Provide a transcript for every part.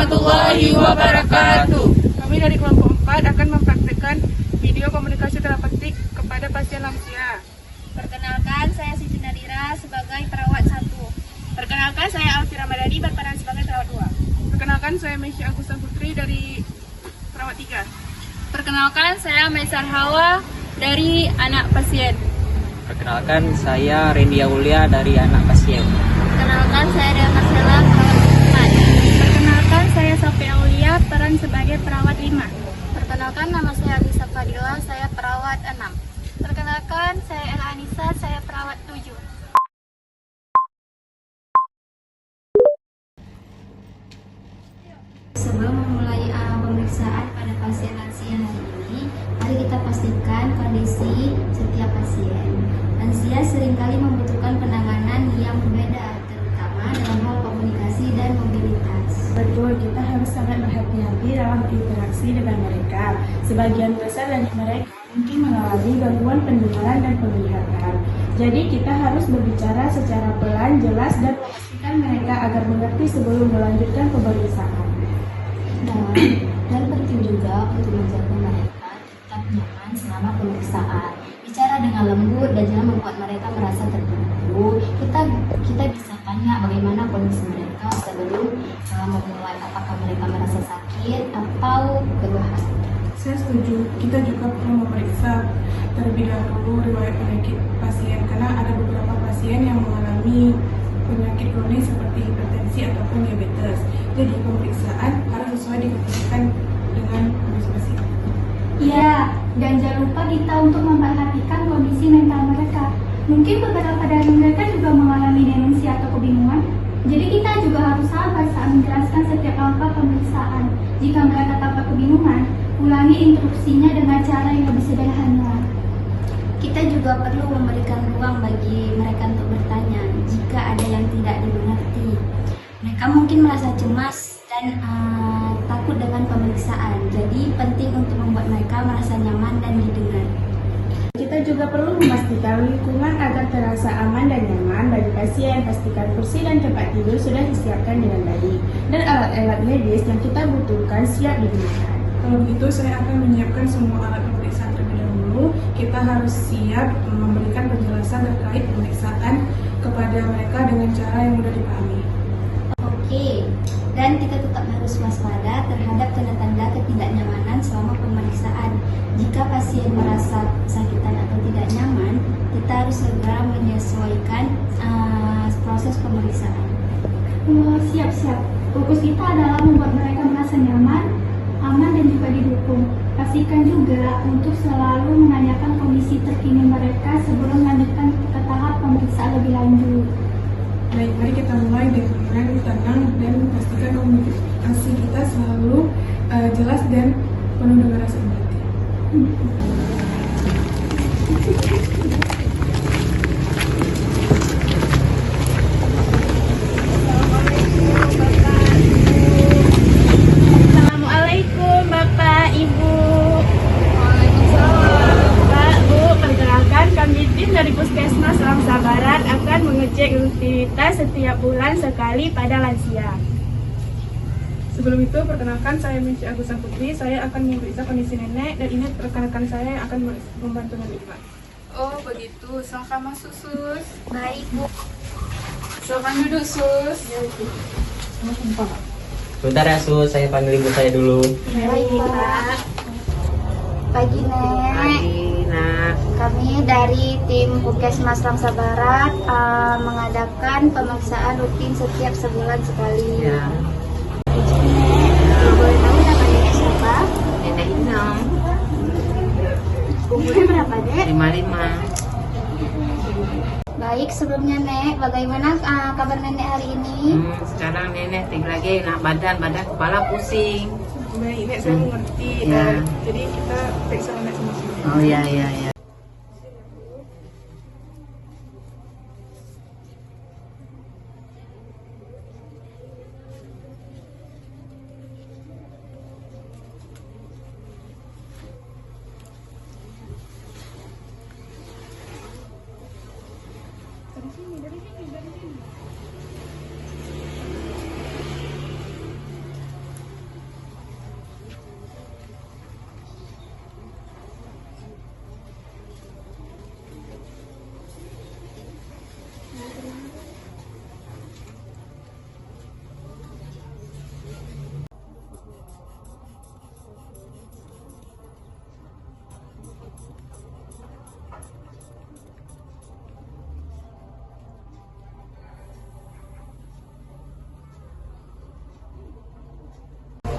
warahmatullahi wabarakatuh. Kami dari kelompok 4 akan mempraktikkan video komunikasi terapeutik kepada pasien lansia. Perkenalkan, saya Siti Nadira sebagai perawat 1. Perkenalkan, saya Alfi Ramadhani berperan sebagai perawat 2. Perkenalkan, saya Mesya Agusta Putri dari perawat 3. Perkenalkan, saya Maisar Hawa dari anak pasien. Perkenalkan, saya Randy Aulia dari anak pasien. Perkenalkan, saya Dea Marcella, perawat 4. Perkenalkan, saya Sophia Aulia, peran sebagai perawat 5. Perkenalkan, nama saya Alisa Fadila, saya perawat 6. Perkenalkan, saya Ella Anissa, saya perawat 7. Sebelum memulai pemeriksaan pada pasien lansia hari ini, mari kita pastikan kondisi setiap pasien. Lansia seringkali membutuhkan penanganan yang berbeda, terutama dalam hal komunikasi dan mobilitas. Betul, kita harus sangat berhati-hati dalam berinteraksi dengan mereka. Sebagian besar dari mereka mungkin mengalami gangguan pendengaran dan penglihatan. Jadi kita harus berbicara secara pelan, jelas, dan memastikan mereka agar mengerti sebelum melanjutkan pemeriksaan. Dan penting juga untuk menjaga mereka tetap nyaman selama pemeriksaan. Bicara dengan lembut dan jangan membuat mereka merasa terburu-buru. Kita bisa tanya bagaimana kondisi mereka sebelum memulai, apakah mereka merasa sakit atau keluhan. Saya setuju, kita juga perlu memeriksa terlebih dahulu riwayat penyakit pasien, karena ada beberapa pasien yang mengalami penyakit kronis seperti hipertensi ataupun diabetes. Jadi pemeriksaan harus sesuai dikategorikan dengan kondisi pasien. Iya, dan jangan lupa kita untuk memperhatikan kondisi mental mereka. Mungkin beberapa dari mereka juga mengalami demensia atau kebingungan. Jadi kita juga harus sabar saat menjelaskan setiap langkah pemeriksaan. Jika mereka tampak kebingungan, ulangi instruksinya dengan cara yang lebih sederhana. Kita juga perlu memberikan ruang bagi mereka untuk bertanya jika ada yang tidak dimengerti. Mereka mungkin merasa cemas dan takut dengan pemeriksaan. Jadi penting untuk membuat mereka merasa nyaman dan didengar. Kita juga perlu memastikan lingkungan agar terasa aman dan nyaman bagi pasien. Pastikan kursi dan tempat tidur sudah disiapkan dengan baik, dan alat-alat medis yang kita butuhkan siap digunakan. Kalau begitu, saya akan menyiapkan semua alat pemeriksaan terlebih dahulu. Kita harus siap memberikan penjelasan terkait pemeriksaan kepada mereka dengan cara yang mudah dipahami. Oke, dan kita tetap harus waspada terhadap tanda-tanda ketidaknyamanan selama pemeriksaan. Jika pasien merasa kesakitan atau tidak nyaman, kita harus segera menyesuaikan proses pemeriksaan. Siap-siap. Fokus kita adalah membuat mereka merasa nyaman, aman, dan juga didukung. Pastikan juga untuk selalu menanyakan kondisi terkini mereka sebelum melanjutkan ke tahap pemeriksaan lebih lanjut. Baik, mari kita mulai dengan tenang dan pastikan komunikasi kita selalu jelas dan penuh dengan rasa empati. Assalamualaikum Bapak, Ibu. Waalaikumsalam. Pak, Bu, perkenalkan kami tim dari Puskesmas Ramsa Barat akan mengecek rutinitas setiap bulan sekali pada lansia. Sebelum itu, perkenalkan saya Mesya Agusta Putri. Saya akan memeriksa kondisi nenek, dan ini rekan-rekan saya yang akan membantu menerima. Oh begitu, silakan masuk sus. Baik, Bu. Silakan duduk sus. Bentar ya Sus, saya panggil ibu saya dulu. Baik, Pak. Pagi, Nek. Pagi, Nak. Kami dari tim Puskesmas Ramsa Barat mengadakan pemeriksaan rutin setiap sebulan sekali. Ya. Boleh tahu nama Nenek siapa? Nenek Inem, Umurnya berapa, Dek? 55. Baik, sebelumnya Nek, bagaimana kabar Nenek hari ini? Sekarang nenek lagi enak badan kepala pusing. Baik, Nek, saya mengerti. Ya. Jadi kita periksa nenek sama-sama. Oh ya.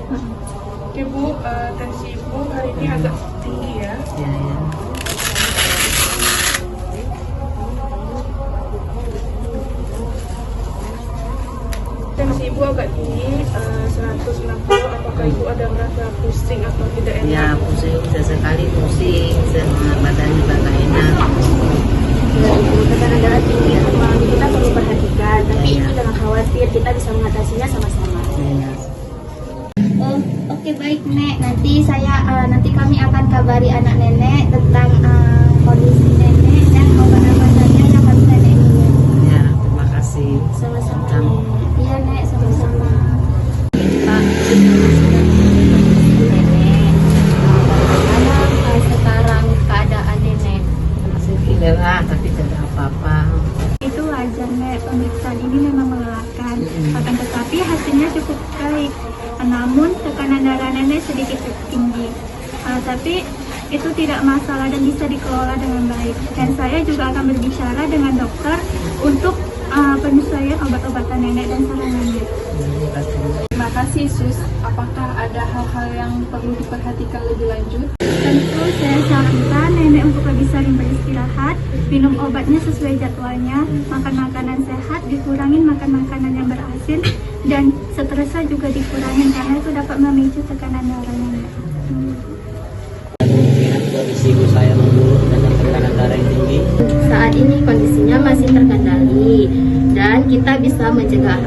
Oke Bu, tensi Ibu hari ini agak tinggi ya. Ya, ya. Tensi Ibu agak tinggi, 160. Apakah Ibu ada merasa pusing atau tidak enak? Ya, pusing, sesekali pusing, badan juga nggak enak. Ya, Ibu, tekanan darah tinggi memang kita perlu perhatikan, tapi Ibu jangan khawatir, kita bisa mengatasinya sama-sama. Ya. Oh, oke baik Nek. Nanti kami akan kabari anak nenek tentang kondisi nenek dan obat-obatannya yang harus nenek minum. Ya, terima kasih. Sama-sama. Iya Nek, sama-sama. Kita nenek, bagaimana sekarang keadaan nenek? Masih cedera, tapi tidak apa-apa. Itu wajar Nek, pemeriksaan ini memang melelahkan. Akan tetapi hasilnya cukup baik. Namun tekanan darah nenek sedikit tinggi. Tapi itu tidak masalah dan bisa dikelola dengan baik. Dan saya juga akan berbicara dengan dokter untuk penyesuaian obat-obatan nenek dan saran nenek. Terima kasih Sus. Apakah ada hal-hal yang perlu diperhatikan lebih lanjut? Tentu saya sarankan nenek untuk lebih sering beristirahat, minum obatnya sesuai jadwalnya, makan makanan sehat, dikurangin makan makanan yang berasin, dan stresnya juga dikurangin karena itu dapat memicu tekanan darah nenek. Kondisi ibu saya menurun dengan tekanan darah yang tinggi. Saat ini kondisinya masih terkendali dan kita bisa mencegah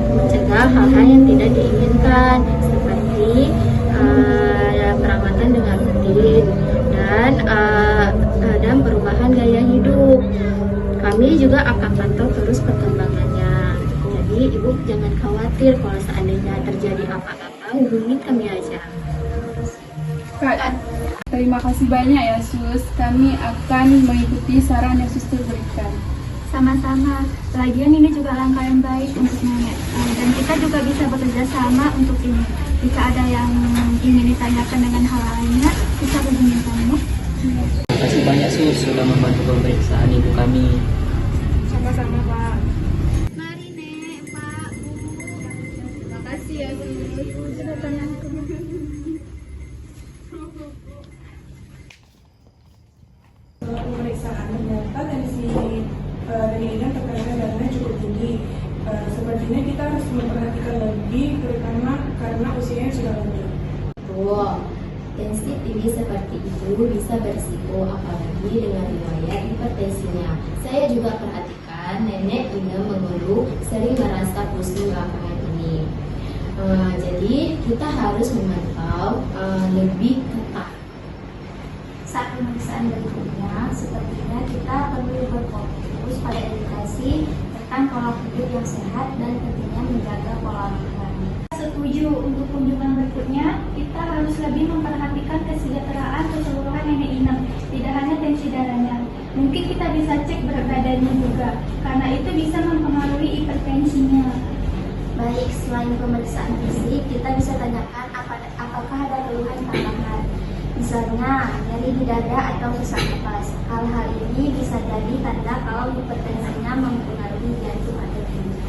hal-hal yang tidak diinginkan seperti perawatan dengan rutin dan perubahan gaya hidup. Kami juga akan pantau terus perkembangannya. Jadi ibu jangan khawatir kalau seandainya terjadi apa-apa, hubungi kami aja. Kak, terima kasih banyak ya Sus. Kami akan mengikuti saran yang Suster berikan. Sama-sama. Lagian ini juga langkah yang baik untuk nenek. Dan kita juga bisa bekerja sama untuk ini. Jika ada yang ingin ditanyakan dengan hal lainnya, bisa hubungi kami. Terima kasih banyak Sus sudah membantu pemeriksaan ibu kami. Sama-sama Pak. Mari Nek, Pak, Bu. Terima kasih ya Sus. Setelah pemeriksaan ternyata tensi dari ini tekanan darahnya cukup tinggi. Sepertinya kita harus memperhatikan lebih, terutama karena usianya sudah lanjut. Tensi tinggi seperti itu bisa berisiko apalagi dengan riwayat hipertensinya. Saya juga perhatikan nenek Ina mengeluh sering merasa pusing belakangan ini. Jadi kita harus memantau lebih ketat. Saat pemeriksaan berikutnya, sepertinya kita perlu berfokus pada edukasi tentang pola hidup yang sehat dan pentingnya menjaga pola makan. Setuju, untuk kunjungan berikutnya, kita harus lebih memperhatikan kesejahteraan keseluruhan nenek Inem, tidak hanya tensi darahnya. Mungkin kita bisa cek berat badannya juga, karena itu bisa mempengaruhi hipertensinya. Baik, selain pemeriksaan fisik, kita bisa tanyakan apakah ada keluhan tambahan. Misalnya, nyeri di dada atau sesak napas. Hal-hal ini bisa jadi tanda kalau hipertensinya mempengaruhi jantung atau ginjal.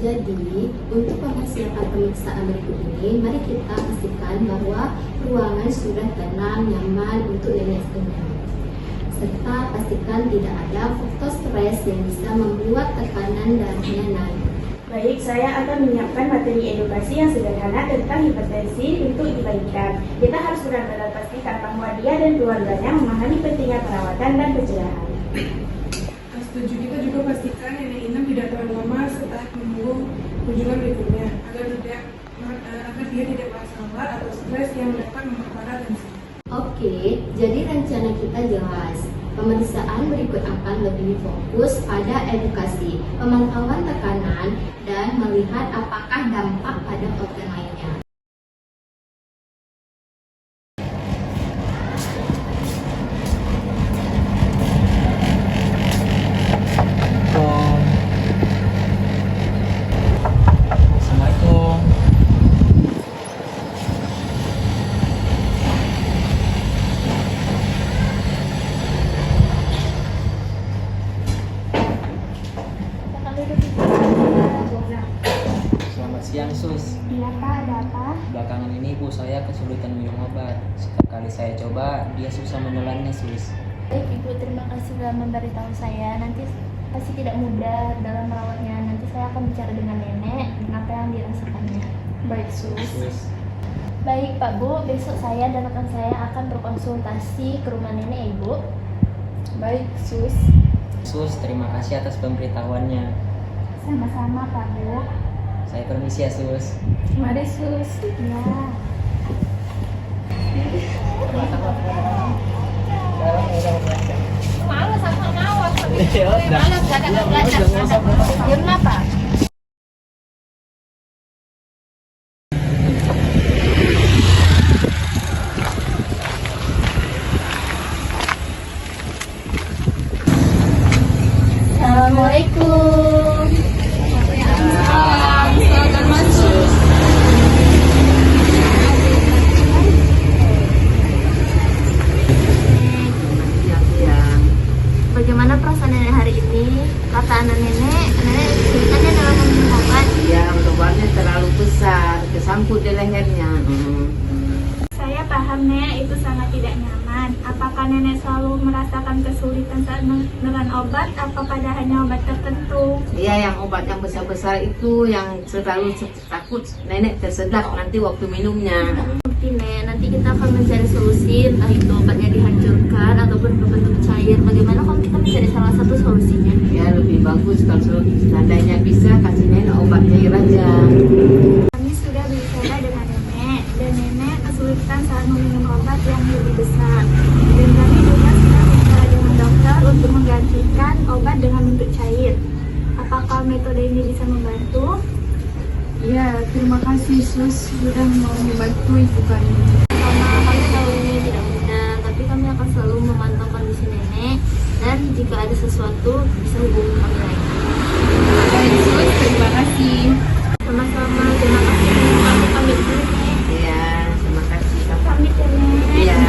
Jadi, untuk mempersiapkan pemeriksaan berikut ini, mari kita pastikan bahwa ruangan sudah tenang, nyaman untuk nenek Ina. Serta pastikan tidak ada faktor stres yang bisa membuat tekanan darahnya naik. Baik, saya akan menyiapkan materi edukasi yang sederhana tentang hipertensi untuk dibagikan. Kita harus benar-benar pastikan bahwa dia dan keluarganya memahami pentingnya perawatan dan pencegahan. Setuju, kita juga pastikan nenek Inem tidak terlalu lama setelah menunggu kunjungan berikutnya agar dia tidak merasa lelah atau stres yang dapat memperparah tensi. Oke, jadi rencana kita jelas. Pemeriksaan berikut akan lebih fokus pada edukasi, pemantauan tekanan, dan melihat apakah dampak pada organ lainnya. Assalamualaikum. Selamat siang tanya Sus. Iya Kak, ada apa? Belakangan ini ibu saya kesulitan minum obat. Setiap kali saya coba, dia susah menelannya Sus. Baik Ibu, terima kasih telah memberitahu saya. Nanti pasti tidak mudah dalam merawatnya. Nanti saya akan bicara dengan nenek dan apa yang dirasakannya. Baik Sus. Sus. Baik Pak Bu, besok saya dan rekan saya akan berkonsultasi ke rumah nenek ya Ibu. Baik Sus. Sus, terima kasih atas pemberitahuannya. Sama-sama Pak Bu. Saya permisi ya Sus. Mari Sus. Ya. Malas aku mawas. Malas gak ada belajar. Diam apa? Assalamualaikum. Silakan masuk. Bagaimana perasaan nenek hari ini? Kata anak nenek kesulitannya dalam meminum obat. Ya, obatnya terlalu besar, kesangkut di lehernya. Saya paham Nek, itu sangat tidak nyaman. Apakah Nenek selalu merasakan kesulitan saat menelan obat atau pada hanya obat tertentu? Iya, yang obat yang besar-besar itu yang selalu takut nenek tersedak nanti waktu minumnya. Oke Nek, nanti kita akan mencari solusi, entah itu obatnya dihancurkan ataupun berbentuk cair. Bagaimana kalau kita mencari salah satu solusinya? Ya, lebih bagus kalau seandainya bisa kasih nenek obat cair aja. Kami sudah bicara dengan Nenek, dan Nenek kesulitan saat meminum obat yang lebih besar. Dan kami juga sudah bicara dengan dokter untuk menggantikan obat dengan bentuk cair. Apakah metode ini bisa membantu? Ya, terima kasih Sus sudah mau membantu ibu kami. Sama kami tahu ini tidak mudah, tapi kami akan selalu memantau kondisi nenek dan jika ada sesuatu bisa hubungi kami lagi. Baik Sus, terima kasih. Sama-sama, terima kasih. Kami pamit dulu Nek. Iya, terima kasih. Pamit ya Nek. Iya.